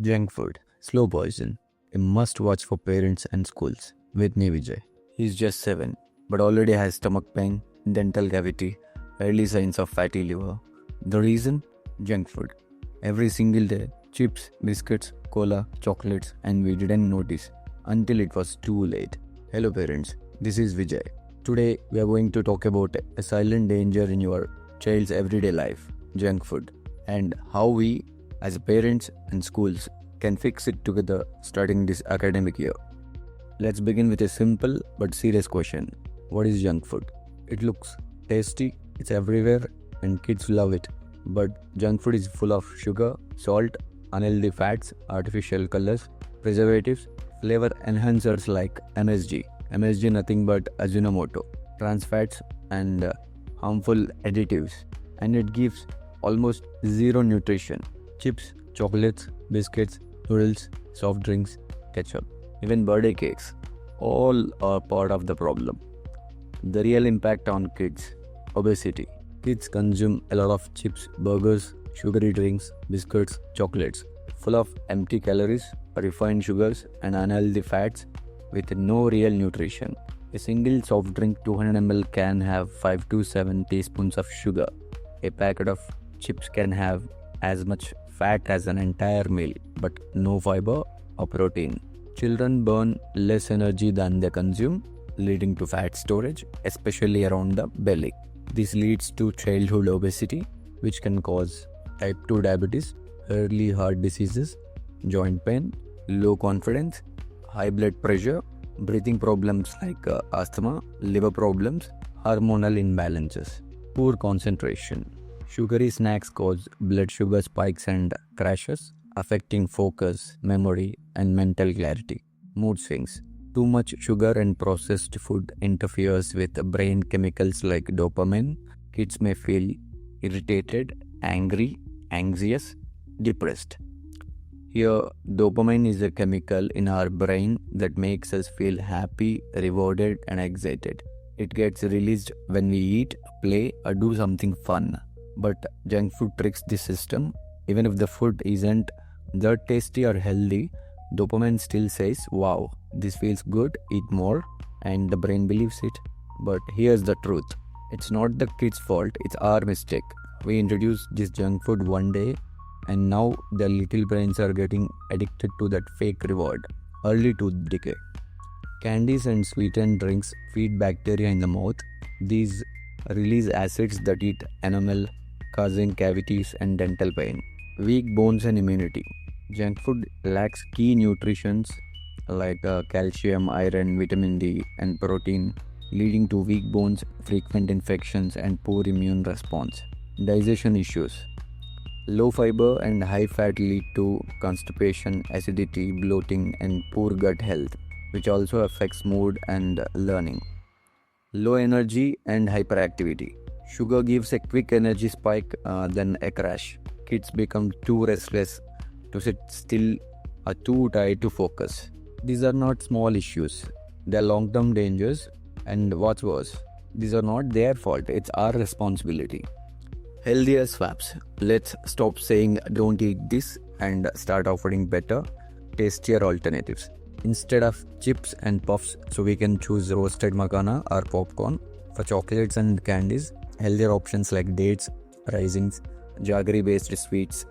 Junk food, slow poison, a must watch for parents and schools. With me, Vijay. He's just 7, but already has stomach pain, dental cavity, early signs of fatty liver. The reason? Junk food. Every single day, chips, biscuits, cola, chocolates, and we didn't notice until it was too late. Hello, parents. This is Vijay. Today, we are going to talk about a silent danger in your child's everyday life junk food and how we as parents and schools can fix it together starting this academic year. Let's begin with a simple but serious question. What is junk food? It looks tasty, it's everywhere, and kids love it. But junk food is full of sugar, salt, unhealthy fats, artificial colors, preservatives, flavor enhancers like MSG. MSG nothing but Ajinomoto, trans fats, and harmful additives. And it gives almost zero nutrition. Chips, chocolates, biscuits, noodles, soft drinks, ketchup, even birthday cakes, all are part of the problem. The real impact on kids obesity. Kids consume a lot of chips, burgers, sugary drinks, biscuits, chocolates, full of empty calories, refined sugars, and unhealthy fats with no real nutrition. A single soft drink 200 ml can have 5 to 7 teaspoons of sugar. A packet of chips can have as much fat as an entire meal, but no fiber or protein. Children burn less energy than they consume, leading to fat storage, especially around the belly. This leads to childhood obesity, which can cause type 2 diabetes, early heart diseases, joint pain, low confidence, high blood pressure, breathing problems like asthma, liver problems, hormonal imbalances, poor concentration. Sugary snacks cause blood sugar spikes and crashes, affecting focus, memory, and mental clarity. Mood swings. Too much sugar and processed food interferes with brain chemicals like dopamine. Kids may feel irritated, angry, anxious, depressed. Here, dopamine is a chemical in our brain that makes us feel happy, rewarded, and excited. It gets released when we eat, play, or do something fun. But junk food tricks the system. Even if the food isn't that tasty or healthy, dopamine still says, wow, this feels good, eat more, and the brain believes it. But here's the truth. It's not the kid's fault, it's our mistake. We introduced this junk food one day and now their little brains are getting addicted to that fake reward. Early tooth decay. Candies and sweetened drinks feed bacteria in the mouth. These release acids that eat enamel, causing cavities and dental pain. Weak bones and immunity. Junk food lacks key nutrients like calcium, iron, vitamin D, and protein, leading to weak bones, frequent infections, and poor immune response. Digestion issues. Low fiber and high fat lead to constipation, acidity, bloating, and poor gut health, which also affects mood and learning. Low energy and hyperactivity. Sugar gives a quick energy spike, then a crash. Kids become too restless to sit still or too tired to focus. These are not small issues. They are long-term dangers, and what's worse, these are not their fault. It's our responsibility. Healthier swaps. Let's stop saying don't eat this and start offering better, tastier alternatives. Instead of chips and puffs, so we can choose roasted makana or popcorn. For chocolates and candies, healthier options like dates, raisins, jaggery based sweets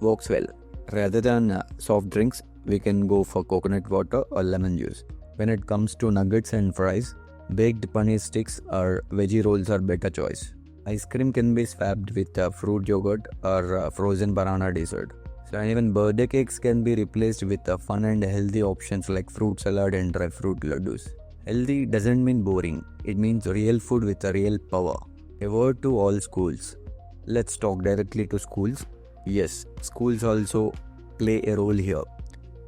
works well. Rather than soft drinks, we can go for coconut water or lemon juice. When it comes to nuggets and fries, baked paneer sticks or veggie rolls are better choice. Ice cream can be swapped with fruit yogurt or frozen banana dessert. So even birthday cakes can be replaced with fun and healthy options like fruit salad and dry fruit laddus. Healthy doesn't mean boring. It means real food with a real power. A word to all schools. Let's talk directly to schools. Yes, schools also play a role here.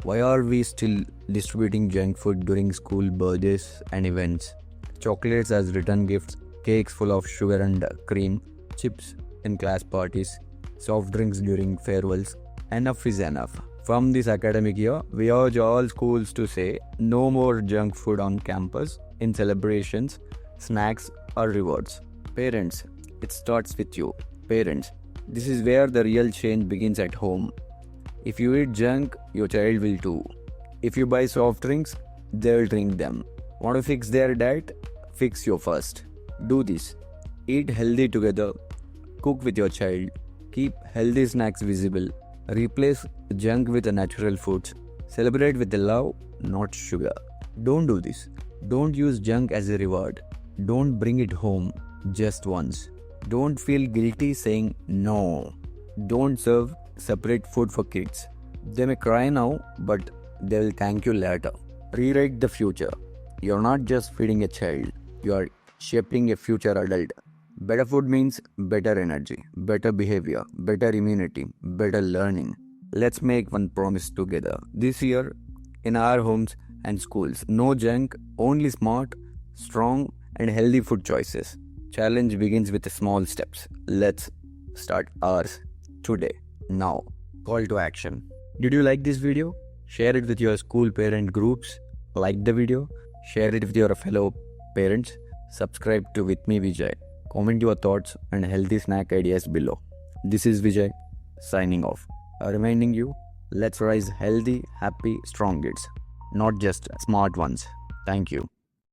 Why are we still distributing junk food during school birthdays and events? Chocolates as return gifts, cakes full of sugar and cream, chips in class parties, soft drinks during farewells. Enough is enough. From this academic year, we urge all schools to say no more junk food on campus, in celebrations, snacks, or rewards. Parents, it starts with you. Parents, this is where the real change begins at home. If you eat junk, your child will too. If you buy soft drinks, they will drink them. Want to fix their diet? Fix your first. Do this. Eat healthy together. Cook with your child. Keep healthy snacks visible. Replace junk with natural foods. Celebrate with the love, not sugar. Don't do this. Don't use junk as a reward. Don't bring it home just once. Don't feel guilty saying no. Don't serve separate food for kids. They may cry now, but they will thank you later. Rewrite the future. You're not just feeding a child, you are shaping a future adult. Better food means better energy, better behavior, better immunity, better learning. Let's make one promise together. This year, in our homes and schools, no junk, only smart, strong, and healthy food choices. Challenge begins with small steps. Let's start ours today. Now, call to action. Did you like this video? Share it with your school parent groups. Like the video. Share it with your fellow parents. Subscribe to With Me Vijay. Comment your thoughts and healthy snack ideas below. This is Vijay, signing off. Reminding you, let's raise healthy, happy, strong kids. Not just smart ones. Thank you.